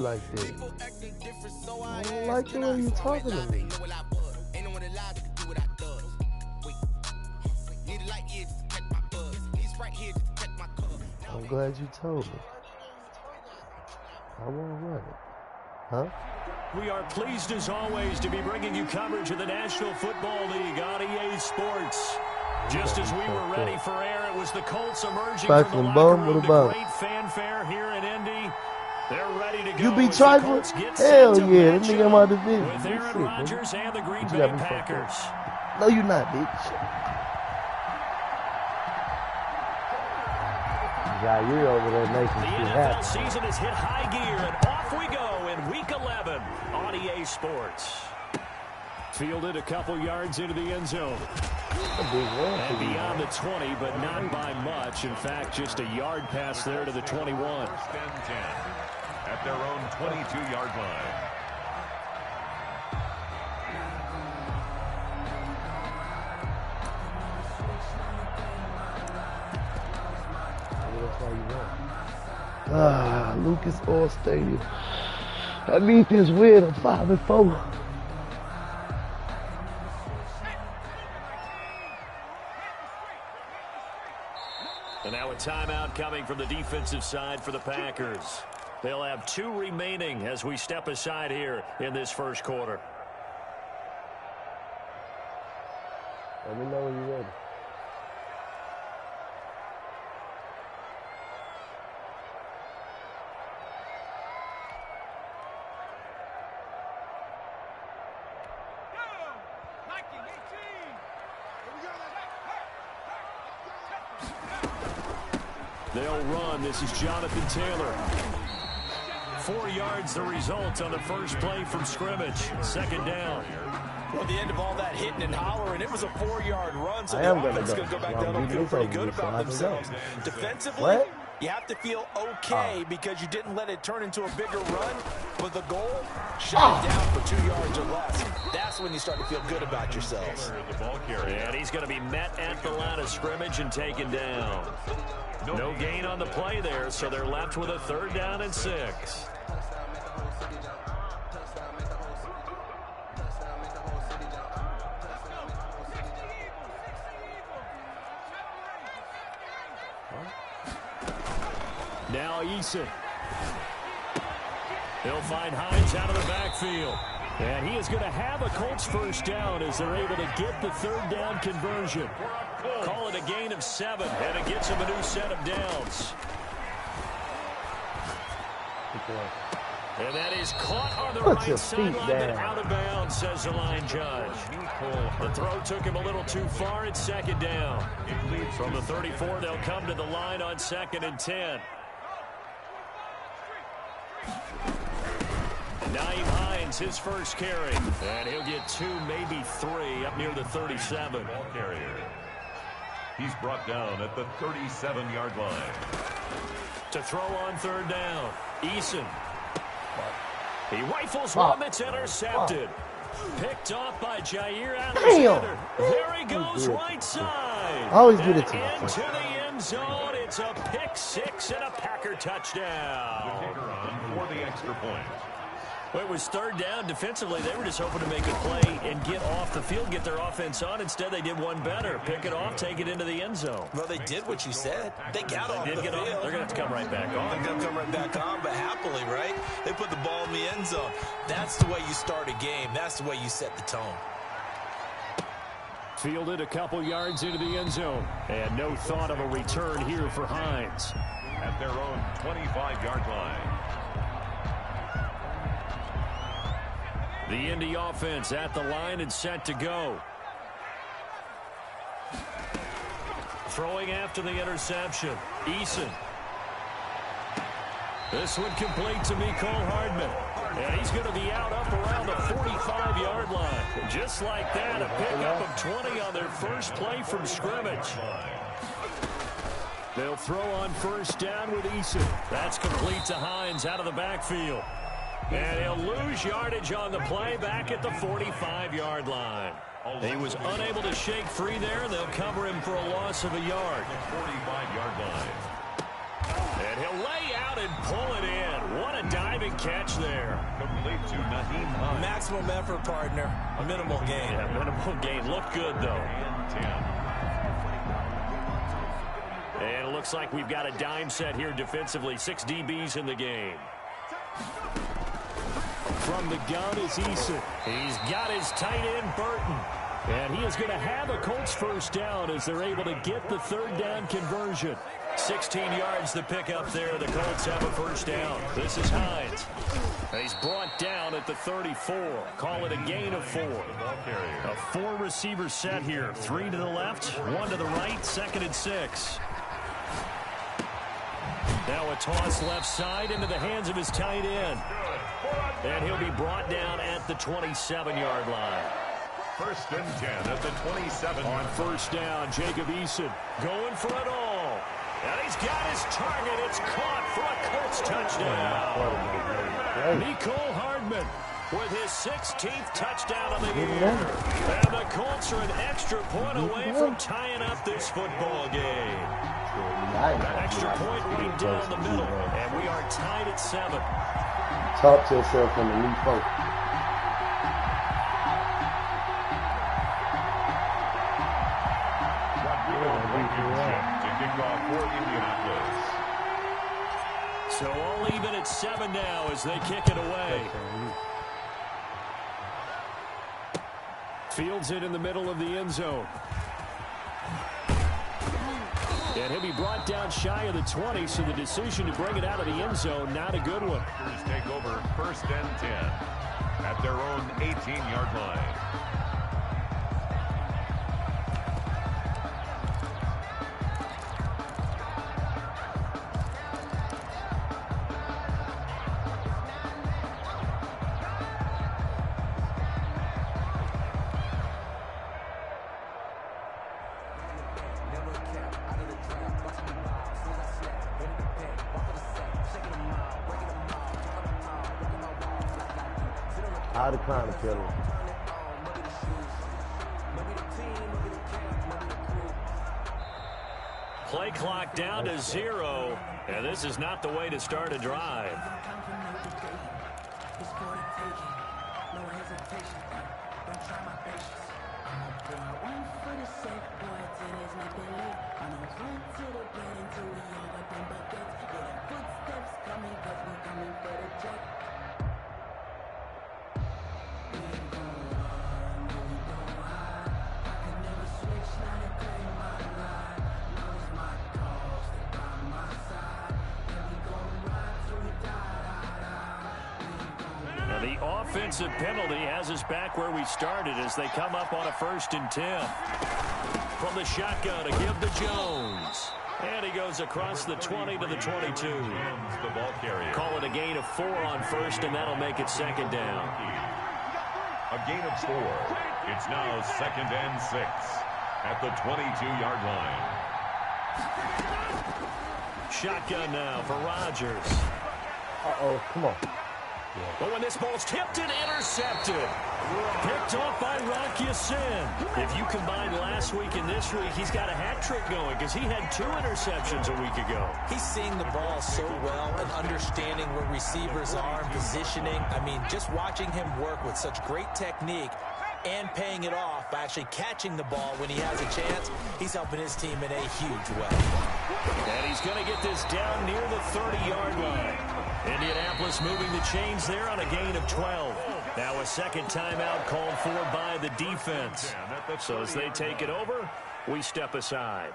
like that. I don't like the way you talking to me. I'm glad you told me. I won't run it. Huh? We are pleased as always to be bringing you coverage of the National Football League on EA Sports. Just as we were ready for air, it was the Colts emerging from the locker room to great fanfare here in Indy. They're ready to go. You be trifling? Hell yeah, that nigga in my division. With Aaron Rodgers and the Green Bay Packers. No, you're not, bitch. Jair over there making shit happen. The NFL season has hit high gear, and off we go in Week 11 on EA Sports. Fielded a couple yards into the end zone. And beyond the 20, but not by much. In fact, just a yard pass there to the 21. At their own 22-yard line. Lucas Oil Stadium. I need this win. I'm 5-4. And now a timeout coming from the defensive side for the Packers. They'll have 2 remaining as we step aside here in this first quarter. Let me know when you're ready. They'll run. This is Jonathan Taylor. 4 yards the result on the first play from scrimmage. Second down. Well, the end of all that hitting and hollering, it was a 4-yard run, so the offense is going to go back down and feel pretty good about themselves. Defensively, you have to feel okay because you didn't let it turn into a bigger run, but the goal, shut it down for 2 yards or less. That's when you start to feel good about yourselves. And he's going to be met at the line of scrimmage and taken down. No gain on the play there, so they're left with a 3rd down and 6. Now Eason. He'll find Hines out of the backfield. And he is going to have a Colts first down as they're able to get the 3rd down conversion. Call it a gain of 7, and it gets him a new set of downs. And that is caught on the right sideline, but out of bounds, says the line judge. The throw took him a little too far. It's 2nd down. From the 34, they'll come to the line on 2nd and 10. Naeem Hines, his first carry. And he'll get 2, maybe 3, up near the 37. Ball carrier. He's brought down at the 37-yard line. To throw on 3rd down, Eason. He rifles one that's intercepted. Picked off by Jair Alexander. There he goes, right side. I always get it to into the end zone. It's a pick 6 and a Packer touchdown. The kicker on for the extra point. Well, it was 3rd down. Defensively, they were just hoping to make a play and get off the field, get their offense on. Instead, they did one better. Pick it off, take it into the end zone. Well, they did what you said. They got off the field. They're going to have to come right back on. They're going to come right back on, but happily, right? They put the ball in the end zone. That's the way you start a game. That's the way you set the tone. Fielded a couple yards into the end zone. And no thought of a return here for Hines. At their own 25-yard line. The Indy offense at the line and set to go. Throwing after the interception. Eason. This one complete to Mecole Hardman. And he's going to be out up around the 45-yard line. Just like that, a pickup of 20 on their first play from scrimmage. They'll throw on 1st down with Eason. That's complete to Hines out of the backfield. And he'll lose yardage on the play back at the 45-yard line. He was unable to shake free there. They'll cover him for a loss of a yard. 45-yard line. And he'll lay out and pull it in. What a dive Diving catch there. Complete to Naheem Hines. Maximum effort, partner. Minimal gain. Yeah, minimal gain. Looked good, though. And it looks like we've got a dime set here defensively. 6 DBs in the game. From the gun is Eason. He's got his tight end, Burton. And he is going to have a Colts first down as they're able to get the third down conversion. 16 yards to pick up there. The Colts have a first down. This is Hines. He's brought down at the 34. Call it a gain of 4. A 4-receiver set here. 3 to the left, 1 to the right, 2nd and 6. Now a toss left side into the hands of his tight end. And he'll be brought down at the 27-yard line. 1st and 10 at the 27. On first down, Jacob Eason going for it all. And he's got his target. It's caught for a Colts touchdown. Nicole Hardman with his 16th touchdown of the year. And the Colts are an extra point away from tying up this football game. Extra point right down the middle. And we are tied at 7. Talk to yourself on the new folk. So all even at 7 now as they kick it away. Fields it in the middle of the end zone. And he'll be brought down shy of the 20, so the decision to bring it out of the end zone, not a good one. Take over 1st and 10 at their own 18-yard line. Out of kind of penalty. Play clock down to 0, and this is not the way to start a drive. The offensive penalty has us back where we started as they come up on a 1st and 10. From the shotgun to give to Jones. And he goes across the 20 to the 22. The ball carrier. Call it a gain of 4 on 1st, and that'll make it 2nd down. A gain of 4. It's now 2nd and 6 at the 22-yard line. Shotgun now for Rodgers. Uh-oh, come on. But when this ball's tipped and intercepted, picked off by Rock Ya-Sin. If you combine last week and this week, he's got a hat trick going because he had 2 interceptions a week ago. He's seeing the ball so well and understanding where receivers are and positioning. I mean, just watching him work with such great technique and paying it off by actually catching the ball when he has a chance, he's helping his team in a huge way. And he's going to get this down near the 30-yard line. Indianapolis moving the chains there on a gain of 12. Now a 2nd timeout called for by the defense. So as they take it over, we step aside.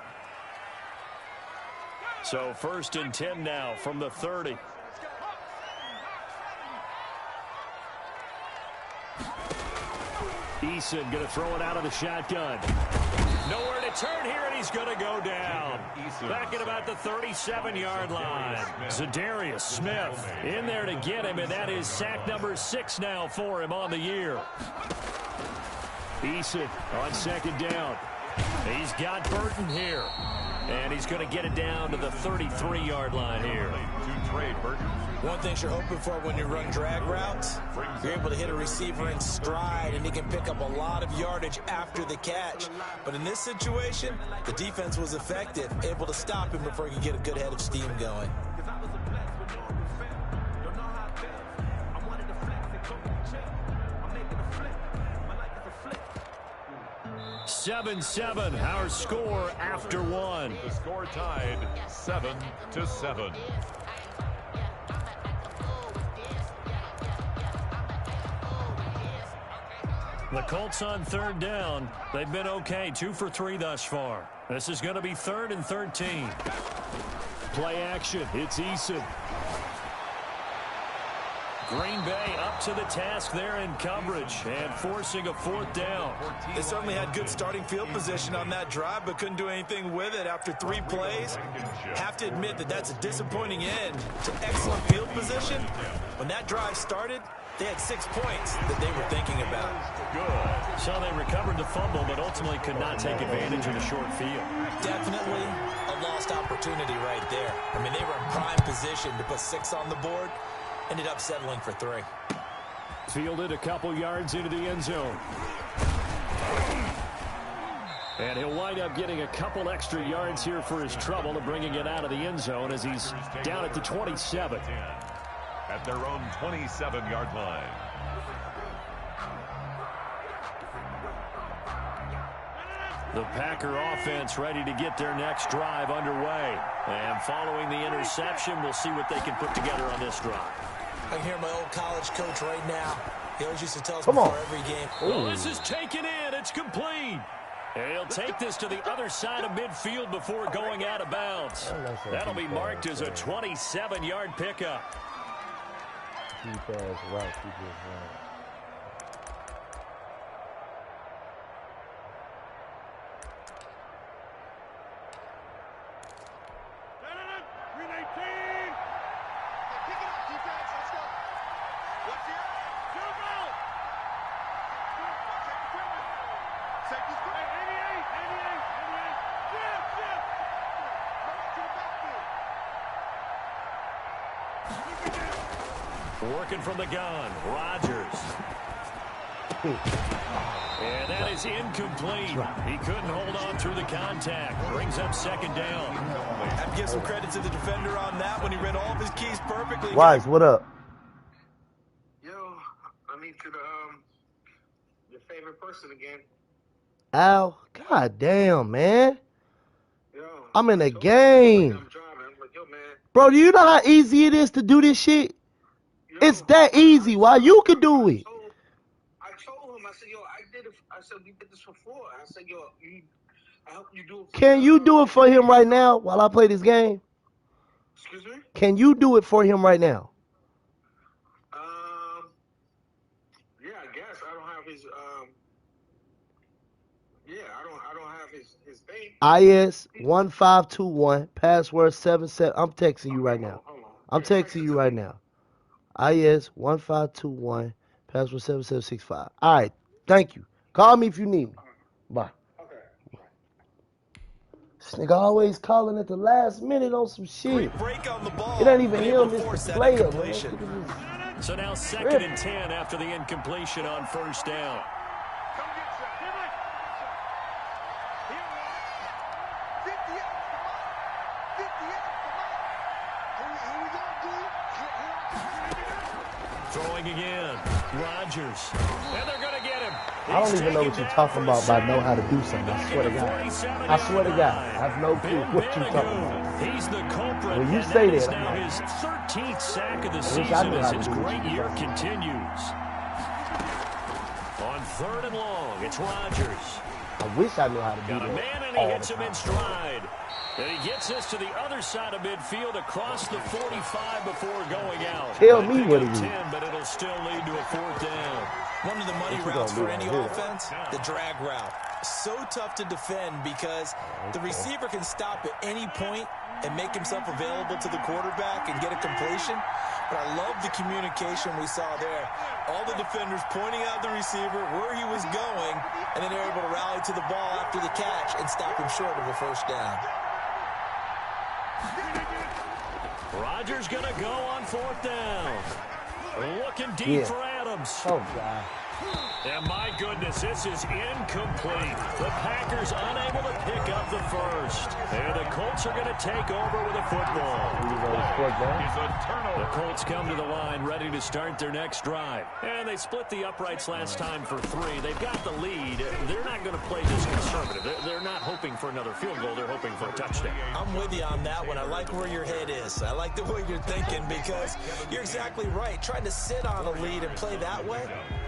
So 1st and 10 now from the 30. Eason going to throw it out of the shotgun. Nowhere to turn here, and he's going to go down. Back at about the 37-yard line. Zadarius Smith in there to get him, and that is sack number 6 now for him on the year. Eason on 2nd down. He's got Burton here. And he's going to get it down to the 33-yard line here. To trade Burton. One thing you're hoping for when you run drag routes, you're able to hit a receiver in stride, and he can pick up a lot of yardage after the catch. But in this situation, the defense was effective, able to stop him before he could get a good head of steam going. 7-7, our score after one. The score tied 7-7. The Colts on third down. They've been okay, 2 for 3 thus far. This is going to be 3rd and 13. Play action. It's Eason. Green Bay up to the task there in coverage and forcing a 4th down. They certainly had good starting field position on that drive, but couldn't do anything with it after 3 plays. Have to admit that that's a disappointing end to excellent field position. When that drive started, they had 6 points that they were thinking about. Good. So they recovered the fumble, but ultimately could not take advantage of the short field. Definitely a lost opportunity right there. I mean, they were in prime position to put 6 on the board. Ended up settling for 3. Fielded a couple yards into the end zone. And he'll wind up getting a couple extra yards here for his trouble and bringing it out of the end zone as he's down at the 27. At their own 27-yard line. The Packer offense ready to get their next drive underway. And following the interception, we'll see what they can put together on this drive. I can hear my old college coach right now. He always used to tell us before every game. Well, this is taken in. It's complete. And he'll take this to the other side of midfield before going out of bounds. That'll be marked as a 27-yard pickup. Working from the gun, Rodgers. And that is incomplete. He couldn't hold on through the contact. Brings up 2nd down. I have to give some credit to the defender on that when he read all of his keys perfectly. Wise, what up? Yo, I need to your favorite person again. Al, god damn, man. Yo, I'm in a game. I'm driving. I'm like, yo, man. Bro, do you know how easy it is to do this shit? Yo, It's that easy. Why you can do it? I told him, I said, yo, I did it. I said, we did this before. I said, yo, I hope you do it for Can you do it for him right now while I play this game? Excuse me? Can you do it for him right now? Yeah, I guess. I don't have his, I don't have his thing. IS 1521, password 77. I'm texting you right now. Hold on. I'm texting you right now. IS 1521, password 7765. All right, thank you. Call me if you need me. Bye. Okay. This nigga always calling at the last minute on some shit. Great break on the ball. It ain't even him, it's the player, man. So now 2nd and 10 after the incompletion on 1st down. Throwing again. Rodgers. And they're going to get him. I don't even know what you're talking about, but I know how to do something. I swear to God. I swear to God. I have no clue what you're talking about. He's the culprit. When you say that, now I'm like, his 13th sack of the season as his great year continues. On 3rd and long, it's Rodgers. I wish I knew how to do Got a that. man and he hits him in stride. And he gets us to the other side of midfield across the 45 before going out. Tell me what it is. 10, but it'll still lead to a 4th down. One of the money routes for any offense, the drag route. So tough to defend because the receiver can stop at any point and make himself available to the quarterback and get a completion. But I love the communication we saw there. All the defenders pointing out the receiver, where he was going, and then they're able to rally to the ball after the catch and stop him short of a 1st down. Rodgers going to go on 4th down. Looking deep for Adams. Oh, God. And my goodness, this is incomplete. The Packers unable to pick up the first. And the Colts are going to take over with a football. The Colts come to the line ready to start their next drive. And they split the uprights last time for 3. They've got the lead. They're not going to play this conservative. They're not hoping for another field goal. They're hoping for a touchdown. I'm with you on that one. I like where your head is. I like the way you're thinking because you're exactly right. Trying to sit on a lead and play that way,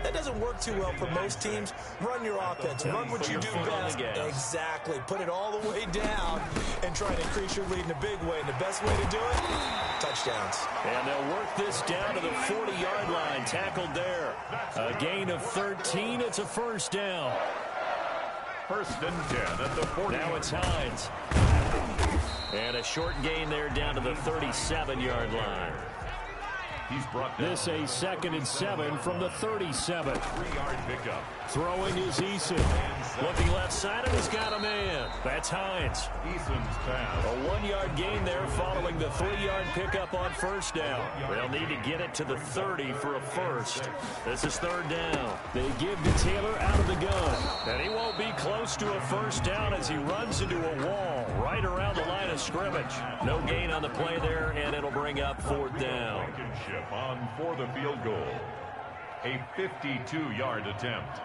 that doesn't work too well for most teams. Run your offense. Run what you do best. Exactly. Put it all the way down and try to increase your lead in a big way. And the best way to do it, touchdowns. And they'll work this down to the 40-yard line. Tackled there. A gain of 13. It's a first down. First and 10 at the 40. Now it's Hines. And a short gain there down to the 37-yard line. He's brought down. This a 2nd and 7 from the 37. 3-yard pickup. Throwing is Eason. Looking left side, and he's got a man. That's Hines. Eason's pass. A 1-yard gain there following the 3-yard pickup on first down. They'll need to get it to the 30 for a first. This is 3rd down. They give to Taylor out of the gun. And he won't be close to a first down as he runs into a wall right around the line of scrimmage. No gain on the play there, and it'll bring up 4th down. On for the field goal. A 52-yard attempt.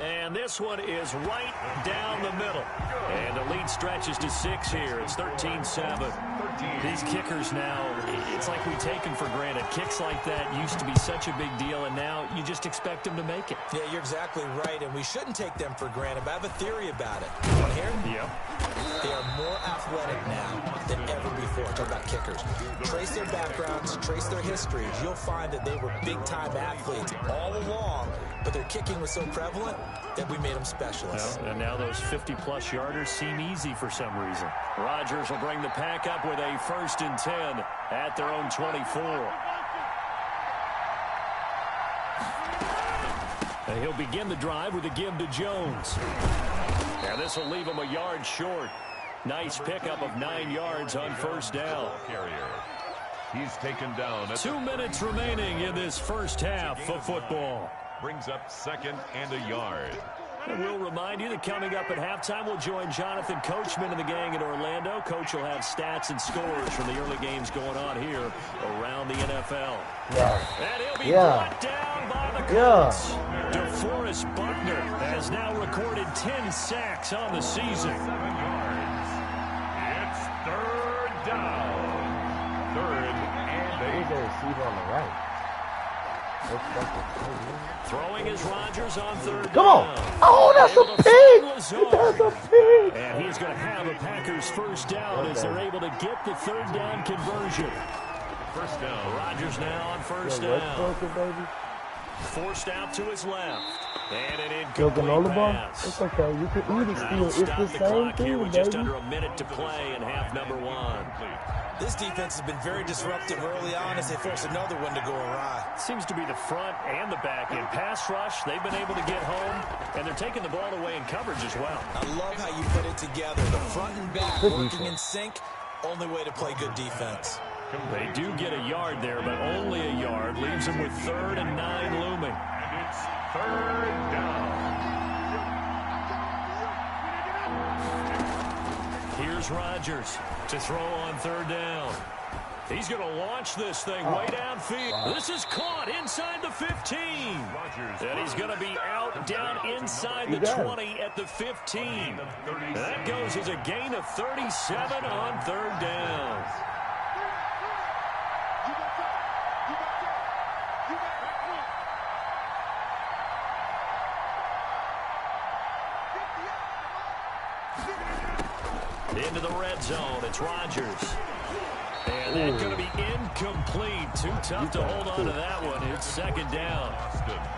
And this one is right down the middle. And the lead stretches to 6 here. It's 13-7. These kickers now, it's like we take them for granted. Kicks like that used to be such a big deal, and now you just expect them to make it. Yeah, you're exactly right, and we shouldn't take them for granted, but I have a theory about it. You want to hear it? Yeah. They are more athletic now than ever before. Talk about kickers. Trace their backgrounds, trace their histories. You'll find that they were big-time athletes all along, but their kicking was so prevalent that we made them specialists. Well, and now those 50-plus yarders seem easy for some reason. Rodgers will bring the pack up with a 1st and 10 at their own 24. And he'll begin the drive with a give to Jones. And this will leave him a yard short. Nice pickup of 9 yards on first down. He's taken down. 2 minutes remaining in this first half of football. Brings up 2nd and a yard. And we'll remind you that coming up at halftime, we'll join Jonathan Coachman and the gang in Orlando. Coach will have stats and scores from the early games going on here around the NFL. And he'll be brought down by the Colts. DeForest Buckner has now recorded 10 sacks on the season. 7 yards. It's 3rd down. 3rd and 8. Receiver on the right. Throwing is Rodgers on 3rd Come on. down. Oh, that's a pig. That's a pig. And he's going to have a Packers first down as they're able to get the 3rd down conversion. First down. Rodgers now on first down. Forced out to his left. And an incomplete pass. It's okay. You can eat it still. It's the same thing, here with baby. just under a minute to play in half number 1. This defense has been very disruptive early on as they force another one to go awry. Seems to be the front and the back. In pass rush, they've been able to get home, and they're taking the ball away in coverage as well. I love how you put it together. The front and back working in sync. Only way to play good defense. They do get a yard there, but only a yard. Leaves them with 3rd and 9 looming. And it's 3rd down. Here's Rodgers to throw on 3rd down. He's going to launch this thing way downfield. This is caught inside the 15. And he's going to be out down inside the 20 at the 15. And that goes as a gain of 37 on 3rd down. Into the red zone. It's Rodgers. And that's going to be incomplete. Too tough to hold on to that one. It's 2nd down.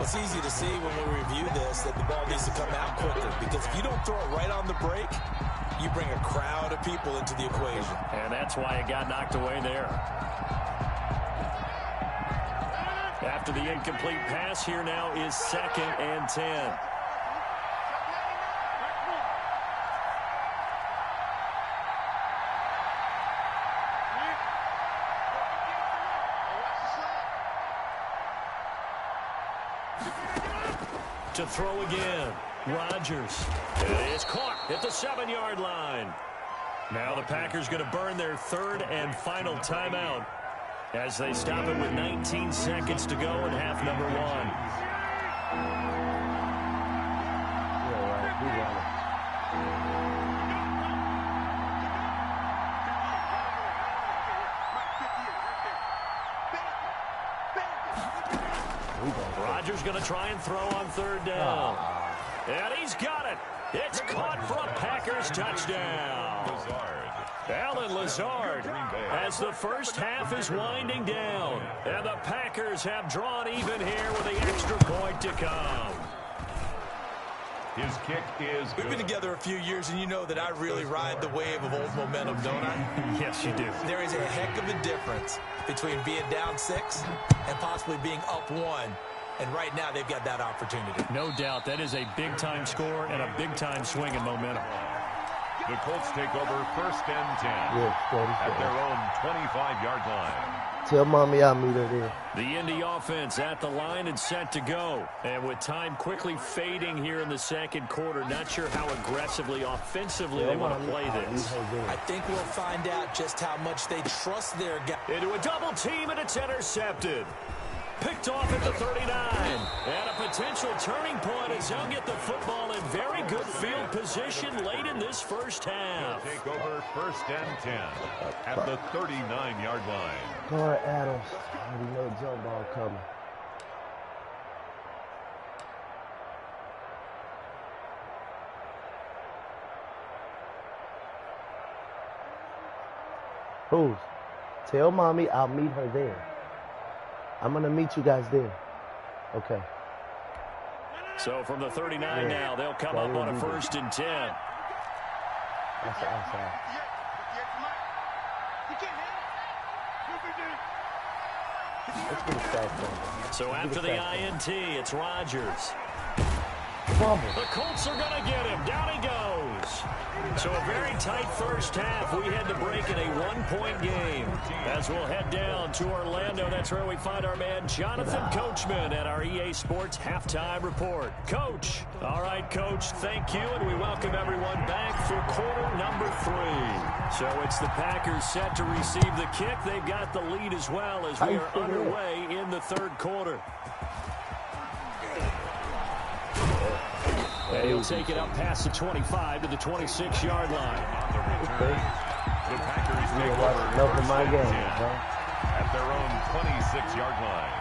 It's easy to see when we review this that the ball needs to come out quicker, because if you don't throw it right on the break, you bring a crowd of people into the equation. And that's why it got knocked away there. After the incomplete pass, here now is 2nd and 10. To throw again. Rodgers. It is caught at the 7-yard line. Now the Packers going to burn their third and final timeout as they stop it with 19 seconds to go in half number 1. Rodgers going to try and throw on third down. And he's got it. It's caught for a Packers touchdown. Alan Lazard as the first half is winding down. And the Packers have drawn even here with the extra point to come. His kick is good. We've been together a few years, and you know that I really ride the wave of old momentum, don't I? Yes, you do. There is a heck of a difference between being down 6 and possibly being up 1. And right now, they've got that opportunity. No doubt. That is a big-time score and a big-time swing in momentum. The Colts take over first and 10 at their own 25-yard line. Tell Mommy I'll meet her there. The Indy offense at the line and set to go. And with time quickly fading here in the second quarter, not sure how aggressively, offensively they want to play this. I think we'll find out just how much they trust their guy. Into a double team, and it's intercepted. Picked off at the 39. And a potential turning point as they'll get the football in very good field position late in this first half. They'll take over first and 10 at the 39-yard line. Guard Adams. We know jump ball coming. Who's? Tell Mommy I'll meet her there. I'm going to meet you guys there. Okay. So from the 39 now, they'll come up on a first and 10. That's the outside. Let's get a sack. So after the INT, it's Rodgers. The Colts are going to get him. Down he goes. So a very tight first half. We had to break in a one-point game. As we'll head down to Orlando, that's where we find our man Jonathan Coachman at our EA Sports Halftime Report. Coach. All right, Coach, thank you, and we welcome everyone back for quarter number 3. So it's the Packers set to receive the kick. They've got the lead as well as we are underway in the third quarter. And he'll take it up past the 25 to the 26-yard line. On the return, the Packers take over first and 10 at their own 26-yard line.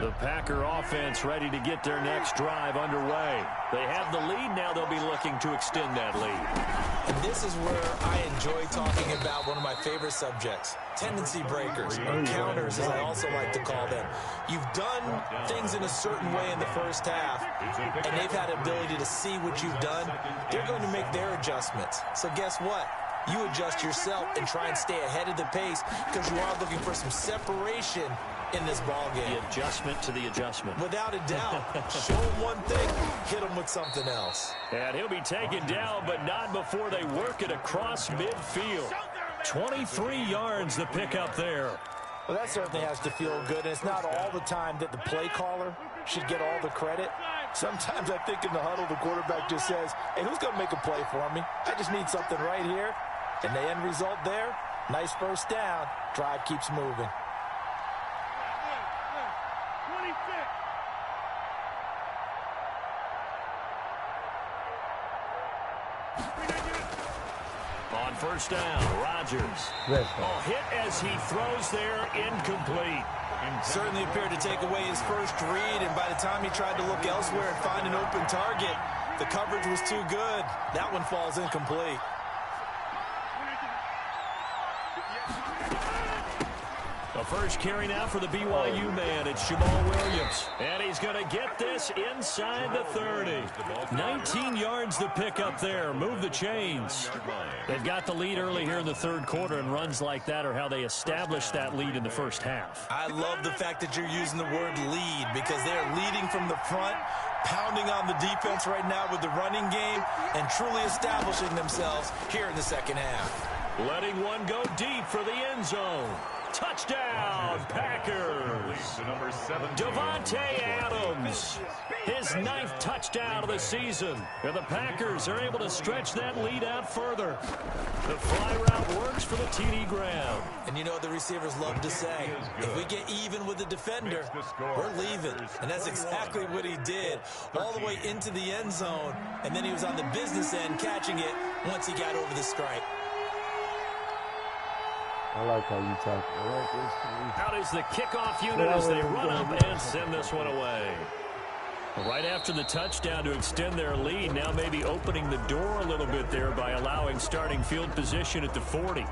The Packer offense ready to get their next drive underway. They have the lead. Now they'll be looking to extend that lead. And this is where I enjoy talking about one of my favorite subjects, tendency breakers, or counters, as I also like to call them. You've done things in a certain way in the first half, and they've had the ability to see what you've done. They're going to make their adjustments. So guess what? You adjust yourself and try and stay ahead of the pace because you are looking for some separation in this ball game. The adjustment to the adjustment. Without a doubt. Show him one thing, hit him with something else. And he'll be taken down, but not before they work it across midfield. 23 yards to pick up there. Well, that certainly has to feel good, and it's not all the time that the play caller should get all the credit. Sometimes I think in the huddle, the quarterback just says, hey, who's going to make a play for me? I just need something right here. And the end result there, nice first down. Drive keeps moving. On first down, Rodgers. Hit as he throws there, incomplete. Certainly appeared to take away his first read, and by the time he tried to look elsewhere and find an open target, the coverage was too good. That one falls incomplete. The first carry now for the BYU man. It's Jamal Williams. And he's going to get this inside the 30. 19 yards to pick up there. Move the chains. They've got the lead early here in the third quarter, and runs like that are how they established that lead in the first half. I love the fact that you're using the word lead because they're leading from the front, pounding on the defense right now with the running game and truly establishing themselves here in the second half. Letting one go deep for the end zone. Touchdown, Packers. Davante Adams, his 9th touchdown of the season. And the Packers are able to stretch that lead out further. The fly route works for the TD grab. And you know what the receivers love to say? If we get even with the defender, we're leaving. And that's exactly what he did. All the way into the end zone. And then he was on the business end catching it once he got over the stripe. I like how you talk. I like this. Out is the kickoff unit as they run up and send this one away. Right after the touchdown to extend their lead, now maybe opening the door a little bit there by allowing starting field position at the 40.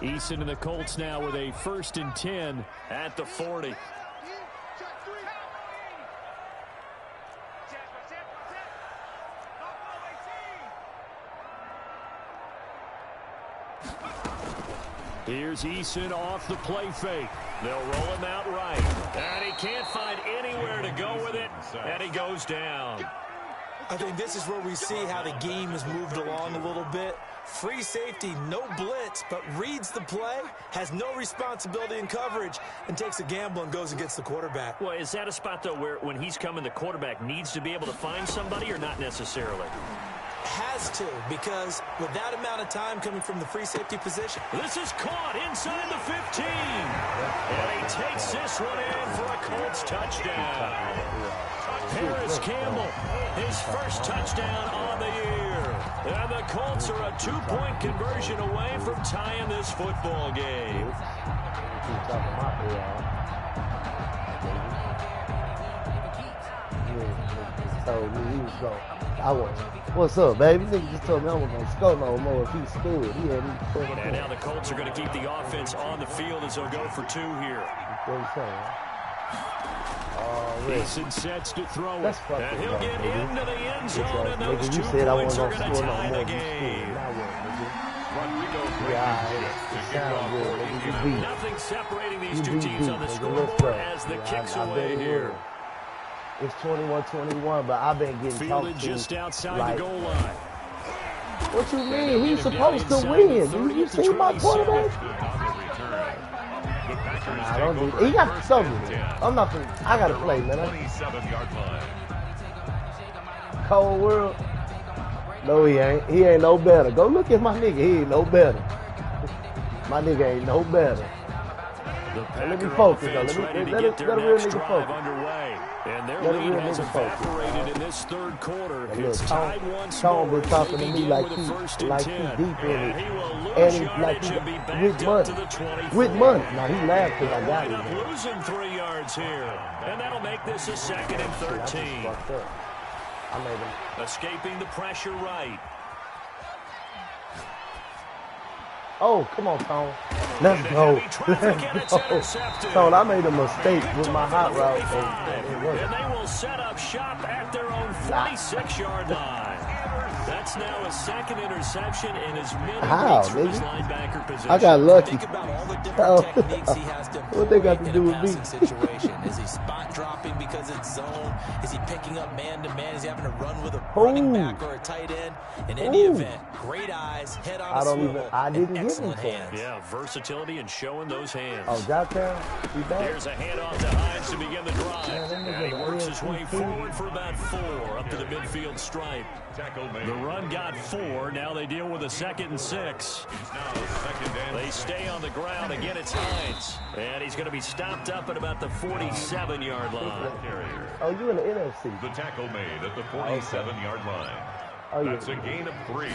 Eason and the Colts now with a 1st and 10 at the 40. Here's Eason off the play fake. They'll roll him out right. And he can't find anywhere to go with it. And he goes down. I think this is where we see how the game has moved along a little bit. Free safety, no blitz, but reads the play, has no responsibility in coverage, and takes a gamble and goes and gets the quarterback. Well, is that a spot, though, where when he's coming, the quarterback needs to be able to find somebody or not necessarily? Has to, because with that amount of time coming from the free safety position. This is caught inside the 15. And he takes this one in for a Colts touchdown. Paris Campbell, his 1st touchdown on the year. And the Colts are a 2-point conversion away from tying this football game. Told me he was going. What's up, baby? Nigga just told me I wasn't going to score no more if he scored. He had me. And now the Colts are going to keep the offense on the field as they'll go for 2 here. What you saying? Eason sets to throw it. And he'll get into the end zone, and those 2 said points are going to tie the game. Nothing separating these 2 teams on the scoreboard as the kick's away here. It's 21-21, but I've been getting Fielded talked to just outside like, the goal line. What you mean? He's supposed to win. Do you see my quarterback? I don't do. He got to show me. I'm not gonna. I gotta play, man. 27-yard line. Cold world. No, he ain't. He ain't no better. Go look at my nigga. He ain't no better. My nigga ain't no better. Let me focus, though. Let a real nigga focus. Underway. And their lead has evaporated in this 3rd quarter. It's tied once Tom more. been talking to me like he deep in it. And he like he with money. Now he laughed because I got him. Losing 3 yards here. And that'll make this a 2nd and 13. I made him. Escaping the pressure right. Oh, come on, Tone. Let's go. Let's go. Tone, I made a mistake with my hot route. And they will set up shop at their own 46-yard line. That's now a 2nd interception in his mid-range for his linebacker position. I got lucky. Think about all the different techniques he has to employ what they got to do in with a me? passing situation. Is he spot dropping because it's zone? Is he picking up man-to-man? Is he having to run with a running back or a tight end? In any event, great eyes, head on a swivel, I didn't and get him excellent for hands. Yeah, versatility and showing those hands. Oh, Jocktown? He back? Here's a handoff to Hines to begin the drive. And he works his way forward for about 4 up to the midfield stripe. The run got 4. Now they deal with a 2nd and 6. They stay on the ground. Again, it's Hines. And he's going to be stopped up at about the 47-yard line. Oh, you in the NFC. The tackle made at the 47-yard line. Oh, yeah. That's a gain of 3.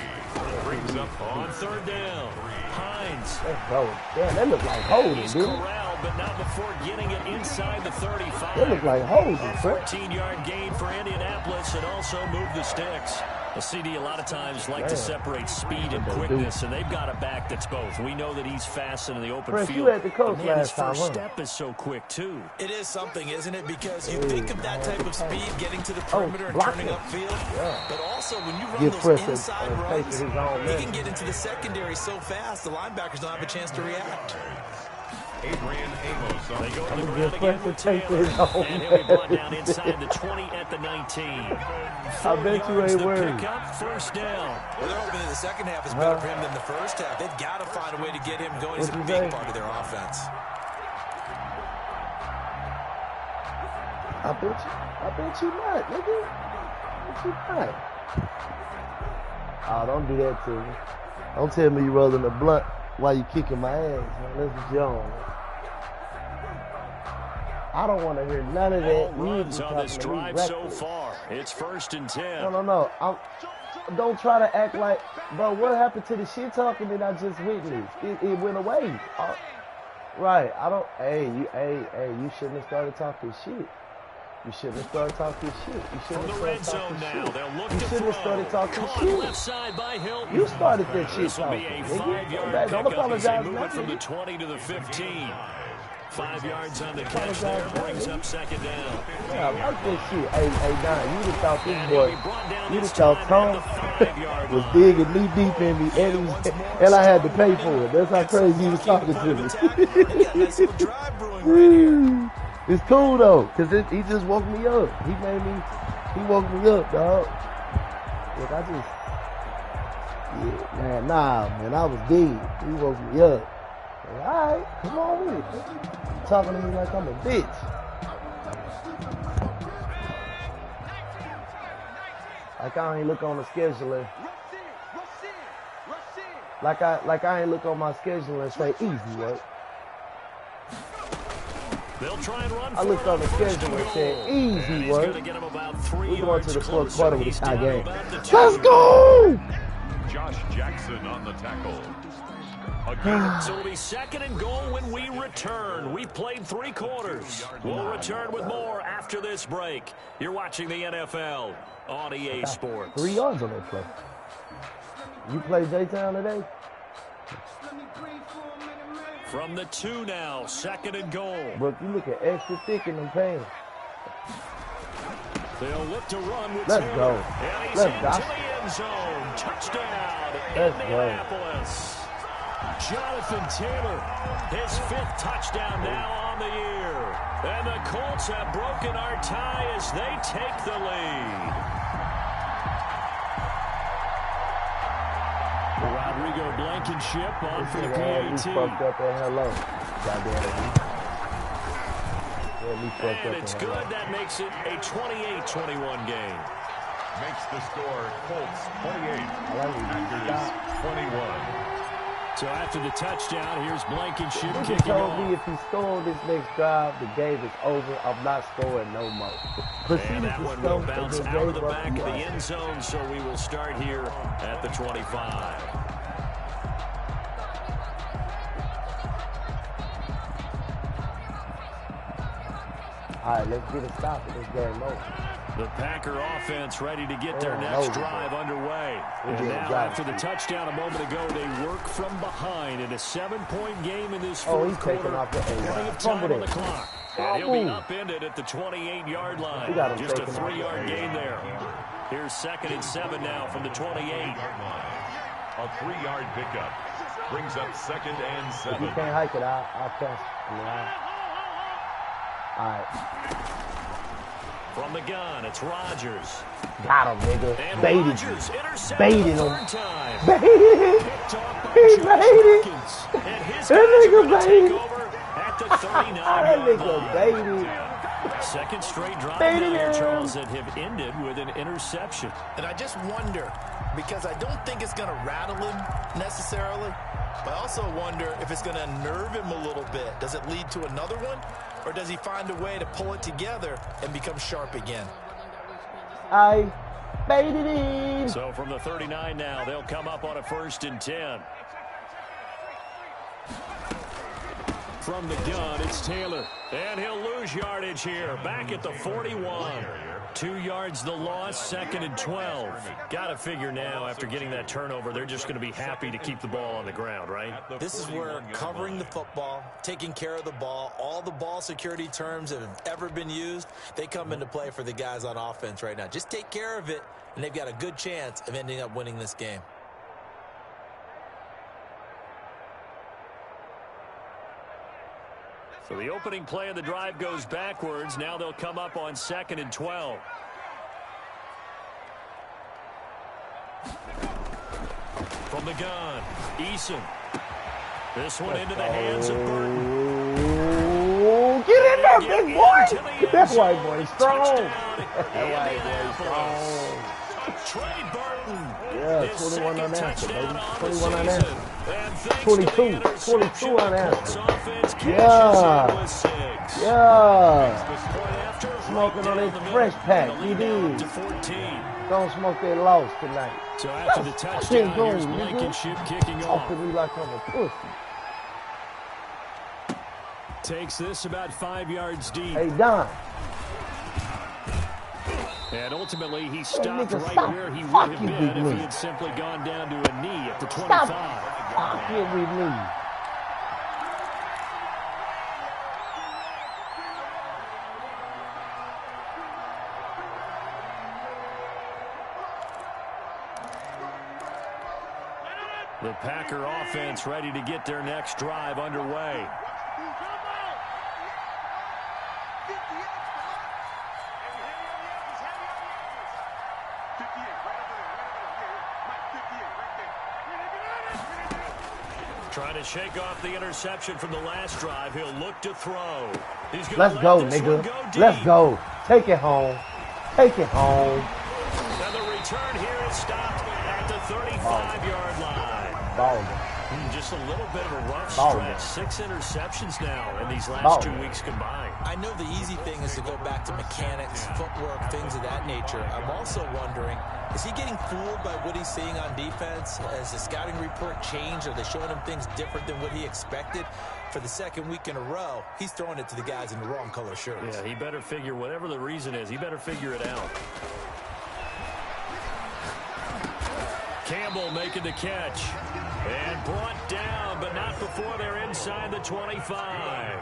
Brings up On 3rd down, Hines. Let's go. Damn, that looked like holding, He's dude. corralled, but not before getting it inside the 35. That looked like holding, A bro. 14-yard gain for Indianapolis and also moved the sticks. Well, CD, a lot of times like to separate speed and quickness, and they've got a back that's both. We know that he's fast in the open field. You had the coach his first step is so quick, too. It is something, isn't it? Because you think of that type of speed getting to the perimeter and turning upfield, but also when you run those inside runs, he can get into the secondary so fast, the linebackers don't have a chance to react. Adrian Amos on they go to the ground again with Taylor, and he'll be brought down inside the 20 at the 19. I bet you ain't worried. First down. Well, they're hoping that the second half is better for him than the first half. They've got to find a way to get him going. He's a big part of their offense. I bet you not, nigga. I bet you not. Oh, don't do that to me. Don't tell me you rolling a blunt while you kicking my ass, man. That's what you're on. I don't want to hear none of that. Runs on this drive so far. It's 1st and 10. No. Don't try to act like, bro, what happened to the shit talking that I just witnessed? It went away. Right. You shouldn't have started talking shit. You shouldn't have started talking shit. You shouldn't have started talking shit. You shouldn't have started talking shit. Left side by Hilton. You started that shit This will be a 5-yard don't pickup apologize. as they move it from the 20 to the 15. 5 yards on the catch there, brings up second down. Yeah, I like that shit. Hey, Don, you just thought this boy, you just thought Tom was digging knee deep in me, and I had to pay for it. That's how crazy he was talking to me. It's cool though, cause he just woke me up. He woke me up, dog. Look, man, I was dead. He woke me up. All right, come on with it. Talking to me like I'm a bitch. Like I ain't look on the schedule. Like I ain't look on my schedule and say easy work. They'll try and run. I looked on the schedule and said easy work. We're going to the fourth quarter with a tie game. Let's go! Josh Jackson on the tackle. So it'll be 2nd and goal when we return. We've played 3 quarters. We'll return with more after this break. You're watching the NFL on EA Sports. 3 yards on that play. You play J-Town today? From the 2 now, 2nd and goal. But you look at extra thick in them pants. They'll look to run with Let's Taylor. go. And he's Let's into go. the end zone. Touchdown, Let's Indianapolis. Jonathan Taylor, his 5th touchdown now on the year. And the Colts have broken our tie as they take the lead. Rodrigo Blankenship on for the PAT. Fucked up and hello. Goddamn. And it's good. That makes it a 28-21 game. Makes the score Colts 28, Packers 21. So after the touchdown, here's Blankenship He kicking told off. me if he scored this next drive, the game is over. I'm not scoring no more. And that one will bounce out of the back of the end zone, so we will start here at the 25. All right, let's get a stop at this game over. The Packer offense ready to get their next drive underway. And now after the touchdown a moment ago, they work from behind in a 7-point game in this fourth quarter. Plenty of time on the clock. And he'll be upended at the 28-yard line. Just a 3-yard gain there. Here's 2nd and 7 now from the 28. A 3-yard pickup brings up 2nd and 7. If you can't hike it, I'll catch it. All right. From the gun, it's Rodgers. Got him, nigga. And Baited Rodgers him. intercepted Baited the him. 3rd time. Baited. He baited. And his That nigga guys are going to take baited. over at the 39-yard That nigga line. baited. 2nd straight drive Baited now, him. Charles, that have ended with an interception. And I just wonder, because I don't think it's going to rattle him necessarily, but I also wonder if it's going to unnerve him a little bit. Does it lead to another one? Or does he find a way to pull it together and become sharp again? I baited him. So from the 39 now, they'll come up on a 1st and 10. From the gun, it's Taylor. And he'll lose yardage here. Back at the 41. 2 yards the loss, 2nd and 12. Got to figure now, after getting that turnover, they're just going to be happy to keep the ball on the ground, right? This is where covering the football, taking care of the ball, all the ball security terms that have ever been used, they come into play for the guys on offense right now. Just take care of it, and they've got a good chance of ending up winning this game. So the opening play of the drive goes backwards. Now they'll come up on 2nd and 12. From the gun, Eason. This one into the hands of Burton. Get in there, big boy. That white boy is strong. That white boy is strong. Trey Burton. Yeah, 21 unanswered, baby. 21 unanswered. 22 unanswered. Yeah. Yeah. Smoking on a fresh pack. You do. Don't smoke that loss tonight. So after the touchdown, here's Blankenship kicking off. Talk to me like I'm a pussy. Takes this about 5 yards deep. Hey, Don. And ultimately, he stopped right where he would have been if he had simply gone down to a knee at the 25. Stop fucking with me. The Packer offense ready to get their next drive underway. Trying to shake off the interception from the last drive. He'll look to throw. Let's go, nigga. Let's go. Take it home. Take it home. And the return here is stopped at the 35-yard line. Just a little bit of a rough stretch. 6 interceptions now in these last 2 weeks combined. I know the easy thing is to go back to mechanics, footwork, things of that nature. I'm also wondering, is he getting fooled by what he's seeing on defense? Has the scouting report changed? Are they showing him things different than what he expected? For the 2nd week in a row, he's throwing it to the guys in the wrong color shirts. Yeah, he better figure, whatever the reason is, he better figure it out. Campbell making the catch. And brought down, but not before they're inside the 25.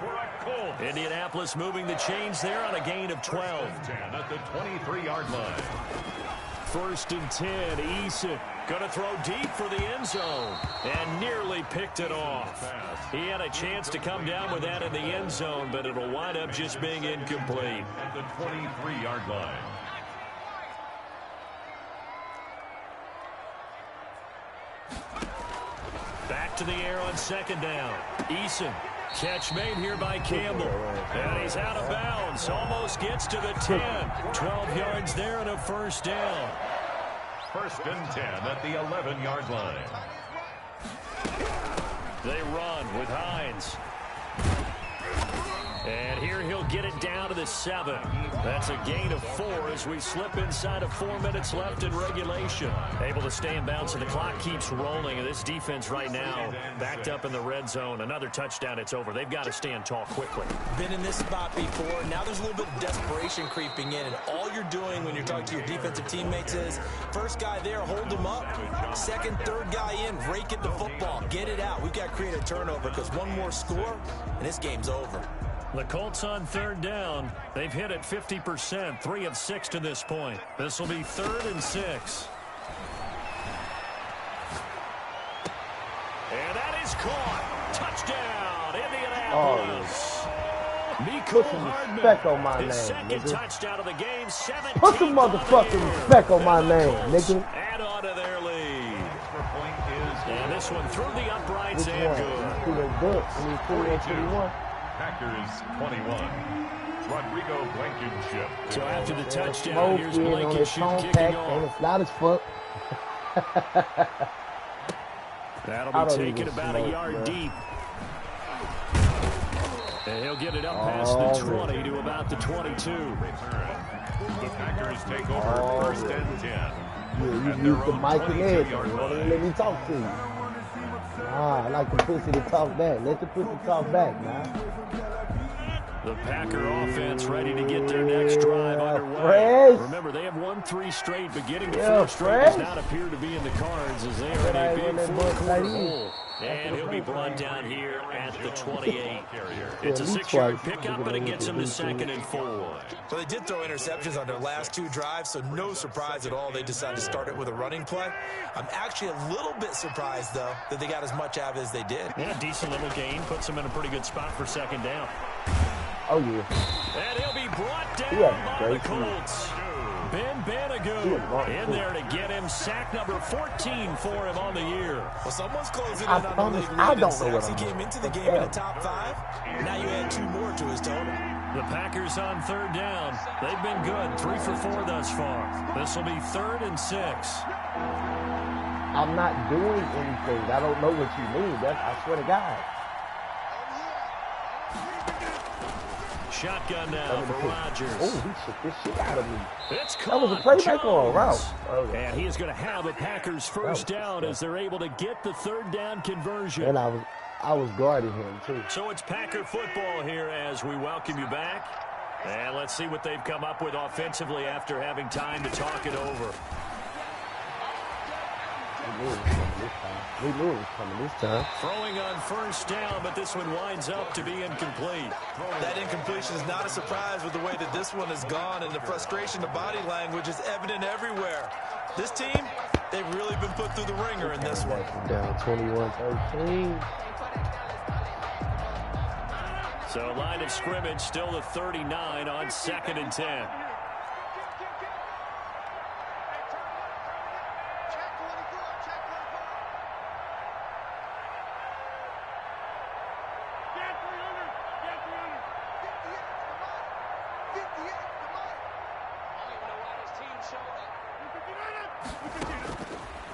Indianapolis moving the chains there on a gain of 12. At the 23-yard line. 1st and 10, Eason going to throw deep for the end zone and nearly picked it off. He had a chance to come down with that in the end zone, but it'll wind up just being incomplete. At the 23-yard line. Back to the air on 2nd down. Eason. Catch made here by Campbell. And he's out of bounds. Almost gets to the 10. 12 yards there and a 1st down. 1st and 10 at the 11-yard line. They run with Hines. And here he'll get it down to the 7. That's a gain of 4 as we slip inside of 4 minutes left in regulation. Able to stay in bounds, and the clock keeps rolling. And this defense right now backed up in the red zone. Another touchdown, it's over. They've got to stand tall quickly. Been in this spot before. Now there's a little bit of desperation creeping in. And all you're doing when you're talking to your defensive teammates is, first guy there, hold him up. 2nd, 3rd guy in, rake at the football. Get it out. We've got to create a turnover because one more score, and this game's over. The Colts on 3rd down. They've hit it 50%, 3 of 6 to this point. This will be 3rd and 6. And that is caught. Touchdown, Indianapolis. Put some respect on my name, second nigga. touchdown of the game. 17 Put some motherfucking respect on my name, nigga. Add on to their lead. And this one through the uprights Which and good. 21. Packers 21. Rodrigo Blankenship. So after the touchdown, here's Blankenship kicking off. And it's loud as fuck. That'll be taken about a yard deep. And he'll get it up past the 20 to about the 22. The Packers take over 1st and 10. Yeah, you use the mic and everything. You won't even let me talk to you. I like the pussy to talk back. Let the pussy talk back, man. The Packer offense ready to get their next drive underway. Fresh. Remember, they have won 3 straight, but getting the 4th straight does not appear to be in the cards as they are in a big 4-quarter hole. And he'll be brought down here at the 28. It's a 6-yard pickup, but it gets him to 2nd and 4. Well, they did throw interceptions on their last 2 drives, so no surprise at all they decided to start it with a running play. I'm actually a little bit surprised, though, that they got as much out of it as they did. Yeah, decent little gain. Puts them in a pretty good spot for 2nd down. Oh, yeah. And he'll be brought down by the Colts. Ben Banagoo in there to get him sack number 14 for him on the year. Well, someone's closing in on the league lead in sacks. He came into the game in the top 5. Now you add 2 more to his total. The Packers on 3rd down. They've been good. 3 for 4 thus far. This will be 3rd and 6. I'm not doing anything. I don't know what you mean. I swear to God. Shotgun now for Rodgers. Oh, he shook this shit out of me. It's that was a playback or a route. Okay. And he is going to have a Packers 1st down as they're able to get the 3rd down conversion. And I was guarding him, too. So it's Packer football here as we welcome you back. And let's see what they've come up with offensively after having time to talk it over. We knew it was coming this time. Throwing on 1st down, but this one winds up to be incomplete. That incompletion is not a surprise with the way that this one has gone, and the frustration, the body language is evident everywhere. This team, they've really been put through the ringer in this one. Down 21-13. So line of scrimmage still the 39 on 2nd and 10.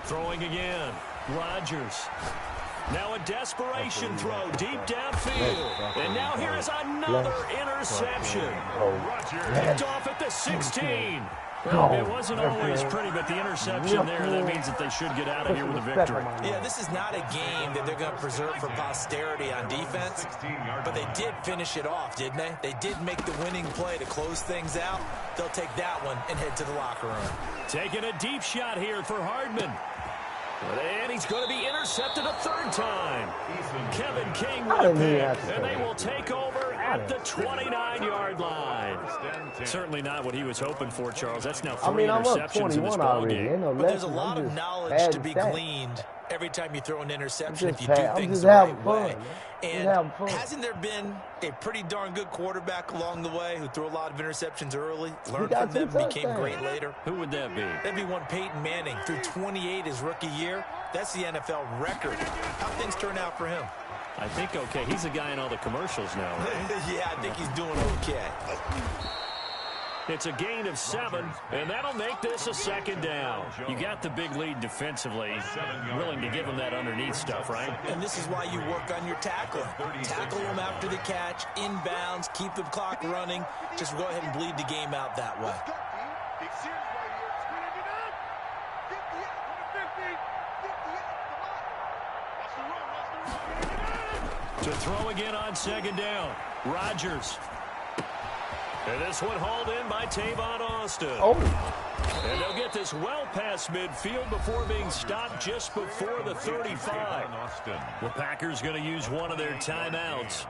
Throwing again. Rodgers. Now a desperation throw deep downfield. And now here is another interception. Picked off at the 16. Well, it wasn't always pretty, but the interception there, that means that they should get out of here with a victory. Yeah, this is not a game that they're going to preserve for posterity on defense, but they did finish it off, didn't they? They did make the winning play to close things out. They'll take that one and head to the locker room. Taking a deep shot here for Hardman. And he's going to be intercepted a 3rd time. Kevin King with a pick, and they will take over at the 29-yard line. Certainly not what he was hoping for, Charles. That's now 3 interceptions in this ballgame. But there's a lot of knowledge to be gleaned every time you throw an interception if you do things the right way. And hasn't there been a pretty darn good quarterback along the way who threw a lot of interceptions early, learned from them, became great later? Who would that be? That'd be one Peyton Manning. Threw 28 his rookie year. That's the NFL record. How things turn out for him? I think okay. He's a guy in all the commercials now, right? Yeah, I think he's doing okay. It's a gain of 7, and that'll make this a 2nd down. You got the big lead defensively, willing to give them that underneath stuff, right? And this is why you work on your tackling. Tackle them after the catch, inbounds, keep the clock running. Just go ahead and bleed the game out that way. To throw again on 2nd down. Rodgers. And this one hauled in by Tavon Austin. Oh. And they'll get this well past midfield before being stopped just before the 35. The Packers going to use one of their timeouts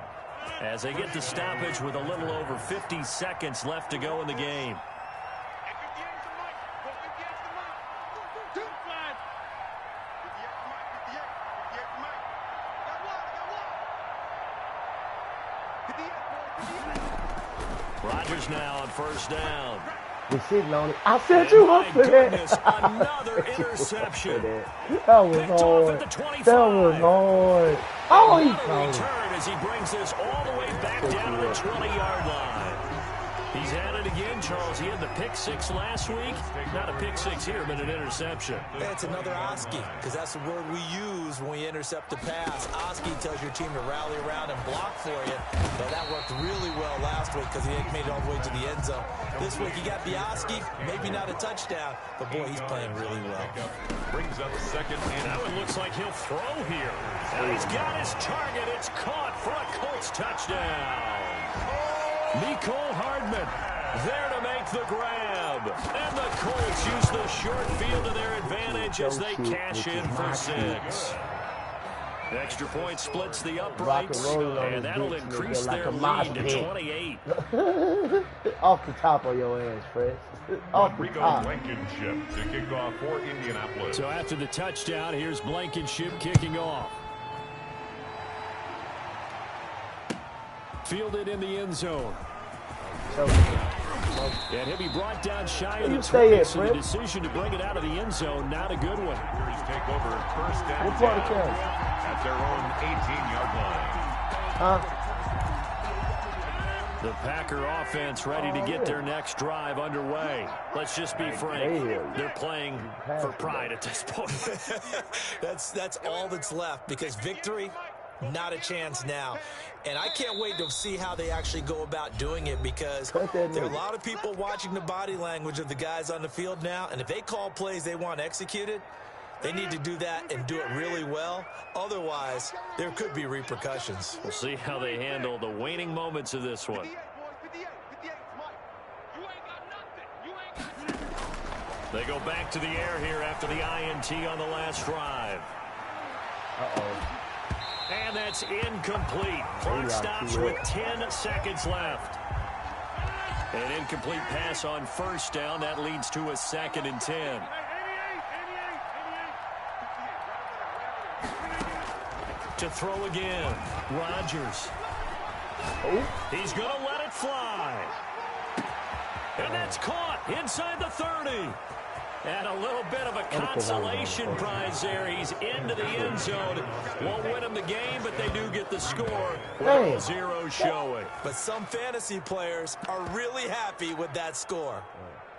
as they get the stoppage with a little over 50 seconds left to go in the game. Rodgers now on 1st down. We're sitting on it. I set you up for that. Another interception. That was hard. That was hard. Oh, he return as he brings this all the way back down to the 20-yard line. He's at it again, Charles. He had the pick six last week. Not a pick six here, but an interception. It's another Oski, because that's the word we use when we intercept the pass. Oski tells your team to rally around and block for you. But that worked really well last week because he made it all the way to the end zone. This week he got the Oski, maybe not a touchdown, but boy, he's playing really well. Brings up second and now it looks like he'll throw here. And he's got his target. It's caught for a Colts touchdown. Nicole Hardman there to make the grab. And the Colts use the short field to their advantage as they cash in for 6. The extra point splits the uprights, and that'll increase their lead to 28. Off the top of your ass, Fred. Off the top. Blankenship to kick off for Indianapolis. So after the touchdown, here's Blankenship kicking off. Fielded in the end zone. And he'll be brought down shy of the 20, so the decision to bring it out of the end zone, not a good one. Here's take over first down at their own 18-yard line. The Packer offense ready to get their next drive underway. Let's just be frank. They're playing for pride at this point. That's all that's left, because victory, not a chance now. And I can't wait to see how they actually go about doing it, because there are a lot of people watching the body language of the guys on the field now, and if they call plays they want executed, they need to do that and do it really well. Otherwise, there could be repercussions. We'll see how they handle the waning moments of this one. They go back to the air here after the INT on the last drive. And that's incomplete. Clock stops with 10 seconds left. An incomplete pass on first down. That leads to a 2nd and 10. To throw again. Rodgers. He's going to let it fly. And that's caught inside the 30. And a little bit of a consolation prize there. He's into the end zone. Won't win them the game, but they do get the score. With 0 showing. But some fantasy players are really happy with that score.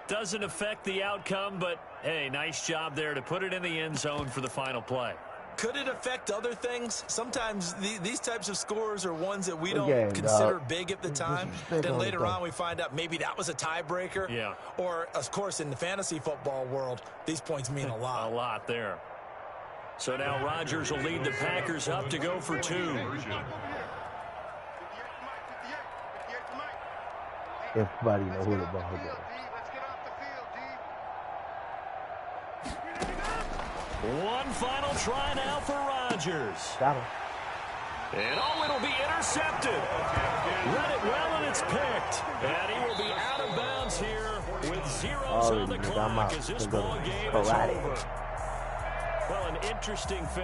Doesn't affect the outcome, but, hey, nice job there to put it in the end zone for the final play. Could it affect other things? Sometimes these types of scores are ones that we don't consider big at the time. Then later on we find out maybe that was a tiebreaker. Yeah. Or, of course, in the fantasy football world, these points mean a lot. A lot there. So now Rodgers will lead the Packers up to go for 2. Everybody know who the ball is. One final try now for Rodgers. Got him. And it'll be intercepted. Read it well, and it's picked. And he will be out of bounds here with zeros on the clock as this ball game is over. Well, an interesting finish.